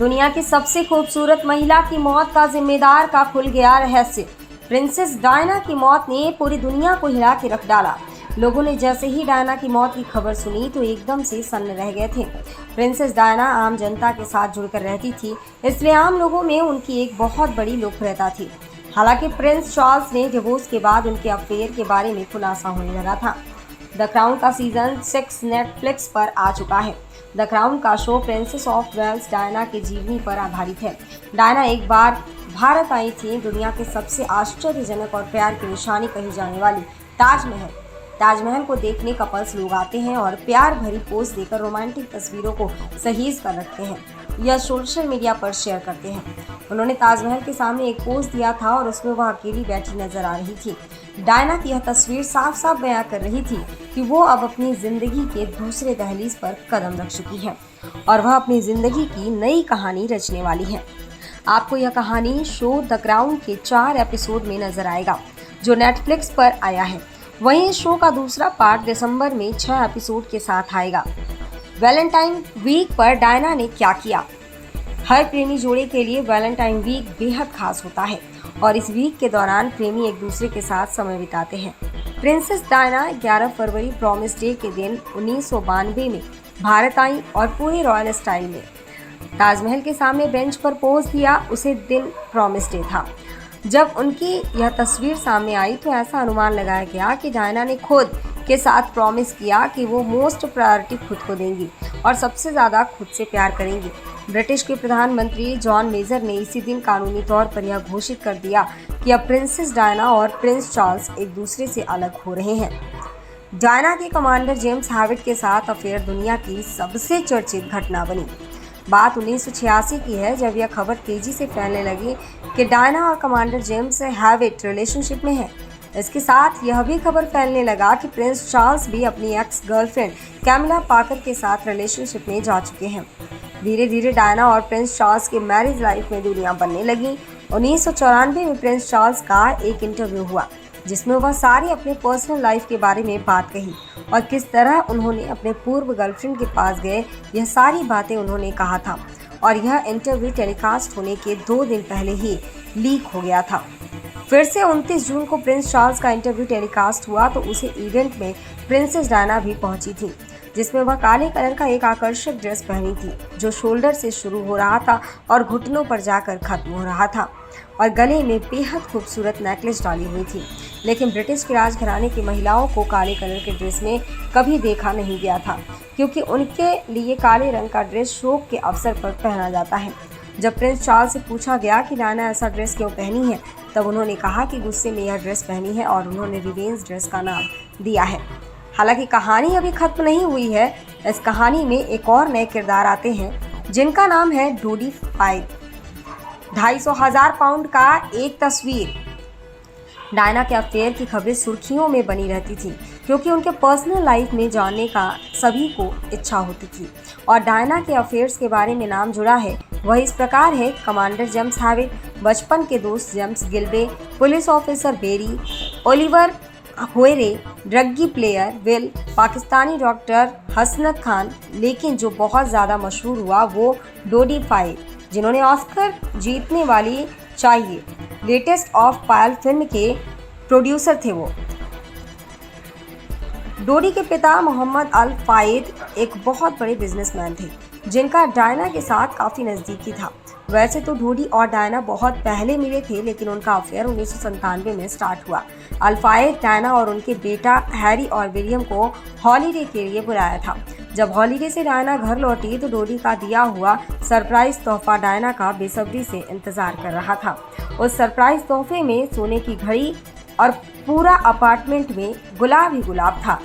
दुनिया की सबसे खूबसूरत महिला की मौत का जिम्मेदार का खुल गया रहस्य। प्रिंसेस डायना की मौत ने पूरी दुनिया को हिला के रख डाला। लोगों ने जैसे ही डायना की मौत की खबर सुनी तो एकदम से सन्न रह गए थे। प्रिंसेस डायना आम जनता के साथ जुड़कर रहती थी, इसलिए आम लोगों में उनकी एक बहुत बड़ी लोकप्रियता थी। हालांकि प्रिंस चार्ल्स ने डिवोर्स के बाद उनके अफेयर के बारे में खुलासा होने लगा था। द क्राउन का सीजन 6 नेटफ्लिक्स पर आ चुका है। द क्राउन का show Princess of Wales Diana की जीवनी पर आधारित है। डायना एक बार भारत आई थी। दुनिया के सबसे आश्चर्यजनक और प्यार की निशानी कही जाने वाली ताजमहल को देखने कपल्स लोग आते हैं और प्यार भरी पोस्ट देकर रोमांटिक तस्वीरों को सहेज कर रखते हैं या सोशल मीडिया पर शेयर करते हैं। उन्होंने ताजमहल के सामने एक पोस्ट दिया था और उसमें वह अकेली बैठी नजर आ रही थी। डायना की यह तस्वीर साफ साफ बयां कर रही थी कि वो अब अपनी जिंदगी के दूसरे दहलीज पर कदम रख चुकी है और वह अपनी जिंदगी की नई कहानी रचने वाली है। आपको यह कहानी शो द क्राउन के 4 एपिसोड में नजर आएगा जो नेटफ्लिक्स पर आया है। वहीं इस शो का दूसरा पार्ट दिसंबर में 6 एपिसोड के साथ आएगा। वैलेंटाइन वीक पर डायना ने क्या किया? हर प्रेमी जोड़े के लिए वैलेंटाइन वीक बेहद खास होता है और इस वीक के दौरान प्रेमी एक दूसरे के साथ समय बिताते हैं। प्रिंसेस डायना 11 फरवरी प्रॉमिस डे के दिन 1992 में भारत आई और पूरे रॉयल स्टाइल में ताजमहल के सामने बेंच पर पोज दिया। उसे दिन प्रॉमिस डे था। जब उनकी यह तस्वीर सामने आई तो ऐसा अनुमान लगाया गया कि डायना ने खुद के साथ प्रॉमिस किया कि वो मोस्ट प्रायोरिटी खुद को देंगी और सबसे ज़्यादा खुद से प्यार करेंगी। ब्रिटिश के प्रधानमंत्री जॉन मेजर ने इसी दिन कानूनी तौर पर यह घोषित कर दिया कि अब प्रिंसेस डायना और प्रिंस चार्ल्स एक दूसरे से अलग हो रहे हैं। डायना के कमांडर जेम्स हैविट के साथ अफेयर दुनिया की सबसे चर्चित घटना बनी। बात 1986 की है जब यह खबर तेजी से फैलने लगी कि डायना और कमांडर जेम्स हैविट रिलेशनशिप में है। इसके साथ यह भी खबर फैलने लगा कि प्रिंस चार्ल्स भी अपनी एक्स गर्लफ्रेंड कैमिला पाकर के साथ रिलेशनशिप में जा चुके हैं। धीरे धीरे डायना और प्रिंस चार्ल्स के मैरिज लाइफ में दूरियां बनने लगी। 1994 में प्रिंस चार्ल्स का एक इंटरव्यू हुआ जिसमें वह सारी अपने पर्सनल लाइफ के बारे में बात कही और किस तरह उन्होंने अपने पूर्व गर्लफ्रेंड के पास गए, यह सारी बातें उन्होंने कहा था। और यह इंटरव्यू टेलीकास्ट होने के 2 दिन पहले ही लीक हो गया था। फिर से 29 जून को प्रिंस चार्ल्स का इंटरव्यू टेलीकास्ट हुआ तो उसे इवेंट में प्रिंसेस डायना भी पहुंची थी जिसमें वह काले कलर का एक आकर्षक ड्रेस पहनी थी जो शोल्डर से शुरू हो रहा था और घुटनों पर जाकर खत्म हो रहा था और गले में बेहद खूबसूरत नेकलेस डाली हुई थी। लेकिन ब्रिटिश के राजघराने की महिलाओं को काले कलर के ड्रेस में कभी देखा नहीं गया था क्योंकि उनके लिए काले रंग का ड्रेस शोक के अवसर पर पहना जाता है। जब प्रिंस चार्ल्स से पूछा गया कि डायना ऐसा ड्रेस क्यों पहनी है तब उन्होंने कहा कि गुस्से में यह ड्रेस पहनी है और उन्होंने रिवेंज ड्रेस का नाम दिया है। हालांकि कहानी अभी खत्म नहीं हुई है। इस कहानी में एक और नए किरदार आते हैं जिनका नाम है डोडी फाइव। 250,000 पाउंड का एक तस्वीर। डायना के अफेयर की खबरें सुर्खियों में बनी रहती थी क्योंकि उनके पर्सनल लाइफ में जानने का सभी को इच्छा होती थी और डायना के अफेयर्स के बारे में नाम जुड़ा है वह इस प्रकार है: कमांडर जेम्स हैविट, बचपन के दोस्त James Gilbey, police officer Barry, Oliver Hoyer, druggie player Will, Pakistani doctor Hasnat Khan, लेकिन जो बहुत ज़्यादा मशहूर हुआ वो डोडी फाइव जिन्होंने ऑस्कर जीतने वाली चाहिए लेटेस्ट ऑफ पायल फिल्म के प्रोड्यूसर थे। वो डोडी के पिता मोहम्मद अल फायद एक बहुत बड़े बिजनेसमैन थे जिनका डायना के साथ काफ़ी नज़दीकी था। वैसे तो डोडी और डायना बहुत पहले मिले थे लेकिन उनका अफेयर 1997 में स्टार्ट हुआ। अल फायद डायना और उनके बेटा हैरी और विलियम को हॉलीडे के लिए बुलाया था। जब हॉलीडे से डायना घर लौटी तो डोडी का दिया हुआ सरप्राइज तोहफा डायना का बेसब्री से इंतजार कर रहा था। उस सरप्राइज तोहफे में सोने की घड़ी और पूरा अपार्टमेंट में गुलाब ही गुलाब था।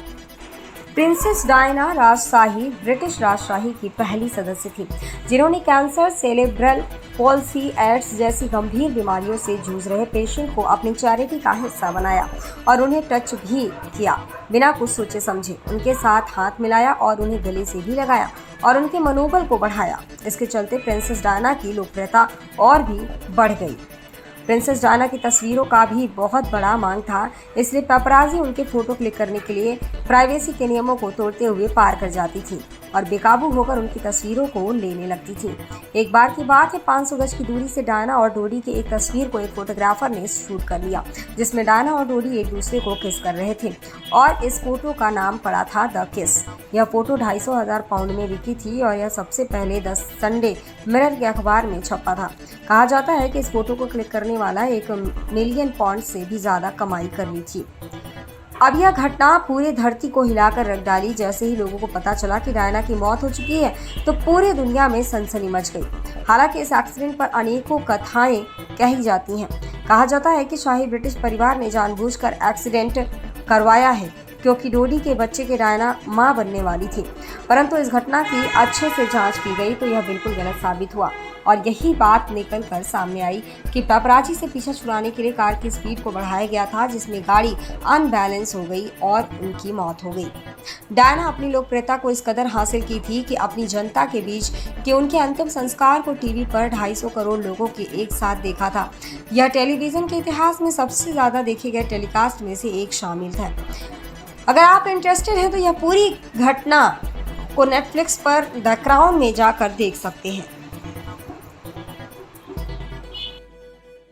प्रिंसेस डायना राजशाही ब्रिटिश राजशाही की पहली सदस्य थी जिन्होंने कैंसर, सेरेब्रल पॉल्सी, एड्स जैसी गंभीर बीमारियों से जूझ रहे पेशेंट को अपनी चैरिटी का हिस्सा बनाया और उन्हें टच भी किया बिना कुछ सोचे समझे। उनके साथ हाथ मिलाया और उन्हें गले से भी लगाया और उनके मनोबल को बढ़ाया। इसके चलते प्रिंसेस डायना की लोकप्रियता और भी बढ़ गई। प्रिंसेस डायना की तस्वीरों का भी बहुत बड़ा मांग था, इसलिए पेपराजी उनके फोटो क्लिक करने के लिए प्राइवेसी के नियमों को तोड़ते हुए पार कर जाती थी और बेकाबू होकर उनकी तस्वीरों को लेने लगती थी। एक बार की बात है, 500 गज की दूरी से डायना और डोडी की एक तस्वीर को एक फोटोग्राफर ने शूट कर लिया, जिसमें डायना और डोडी एक दूसरे को किस कर रहे थे और इस फोटो का नाम पड़ा था द किस। यह फोटो 250,000 पाउंड में बिकी थी और यह सबसे पहले द संडे मिरर के अखबार में छपा था। कहा जाता है कि इस फोटो को क्लिक करने वाला 1 मिलियन पाउंड से भी ज्यादा कमाई कर ली थी। अब यह घटना पूरे धरती को हिलाकर रख डाली। जैसे ही लोगों को पता चला कि डायना की मौत हो चुकी है तो पूरी दुनिया में सनसनी मच गई। हालांकि इस एक्सीडेंट पर अनेकों कथाएं कही जाती हैं। कहा जाता है कि शाही ब्रिटिश परिवार ने जानबूझकर एक्सीडेंट करवाया है क्योंकि डोडी के बच्चे के डायना मां बनने वाली थी, परंतु इस घटना की अच्छे से जांच की गई तो यह बिल्कुल गलत साबित हुआ और यही बात निकल कर सामने आई कि पेपराजी से पीछा छुड़ाने के लिए कार की स्पीड को बढ़ाया गया था, जिसमें गाड़ी अनबैलेंस हो गई और उनकी मौत हो गई। डायना अपनी लोकप्रियता को इस कदर हासिल की थी कि अपनी जनता के बीच कि उनके अंतिम संस्कार को टीवी पर 250 करोड़ लोगों के एक साथ देखा था। यह टेलीविजन के इतिहास में सबसे ज्यादा देखे गए टेलीकास्ट में से एक शामिल था। अगर आप इंटरेस्टेड हैं तो यह पूरी घटना को नेटफ्लिक्स पर द क्राउन में जाकर देख सकते हैं।